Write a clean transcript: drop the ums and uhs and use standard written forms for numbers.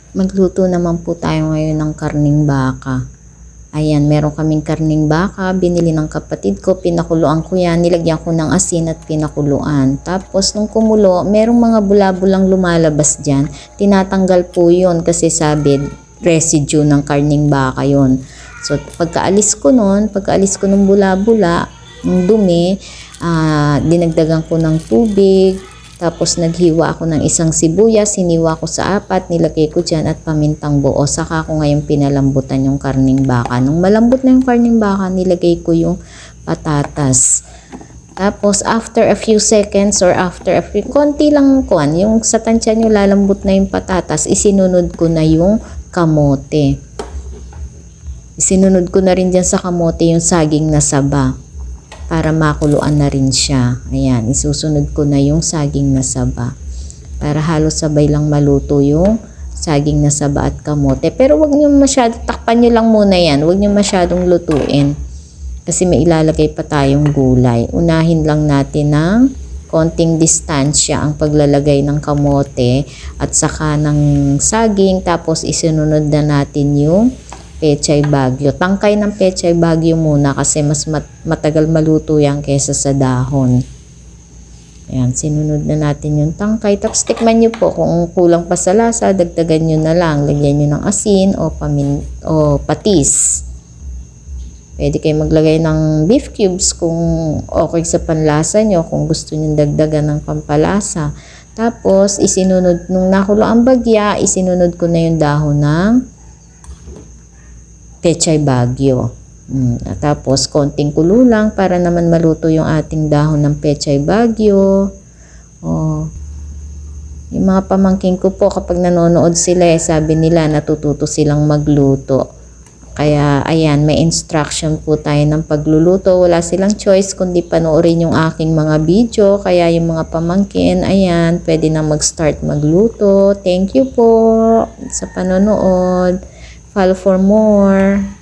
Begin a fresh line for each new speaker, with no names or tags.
Magluto naman po tayo ngayon ng karning baka. Ayan, meron kaming karning baka, binili ng kapatid ko, pinakuluan ko yan, nilagyan ko ng asin at pinakuluan. Tapos nung kumulo, merong mga bula-bulang lumalabas dyan, tinatanggal po yun kasi sabi, residue ng karning baka yun. So pagkaalis ko ng bula-bula, ng dumi, dinagdagan ko ng tubig. Tapos naghiwa ako ng isang sibuyas, hiniwa ko sa 4, nilagay ko dyan at pamintang buo. Saka ko ngayon pinalambutan yung karning baka. Nung malambot na yung karning baka, nilagay ko yung patatas. Tapos after a few seconds or after a few, konti lang kuan, yung sa tansya nyo lalambot na yung patatas, isinunod ko na yung kamote. Isinunod ko na rin dyan sa kamote yung saging na saba, para makuluan na rin siya. Ayan, isusunod ko na yung saging na saba. Para halos sabay lang maluto yung saging na saba at kamote. Pero wag niyo takpan niyo lang muna yan. Wag niyo masyadong lutuin. Kasi may ilalagay pa tayong gulay. Unahin lang natin ng konting distansya ang paglalagay ng kamote at saka ng saging. Tapos isunod na natin yung pechay bagyo. Tangkay ng pechay bagyo muna kasi mas matagal maluto yan kaysa sa dahon. Ayan, sinunod na natin yung tangkay. Tapos tikman nyo po kung kulang pa sa lasa, dagdagan nyo na lang. Lagyan nyo ng asin o patis. Pwede kayo maglagay ng beef cubes kung okay sa panlasa nyo, kung gusto nyo dagdagan ng pampalasa. Tapos isinunod, nung nakulo ang bagya, isinunod ko na yung dahon ng pechay bagyo. Tapos konting kulo lang para naman maluto yung ating dahon ng pechay bagyo. Yung mga pamangkin ko po kapag nanonood sila, sabi nila natututo silang magluto. Kaya ayan, may instruction po tayo ng pagluluto. Wala silang choice kundi panoorin yung aking mga video. Kaya yung mga pamangkin, ayan, pwede na mag-start magluto. Thank you po sa panonood. Follow for more.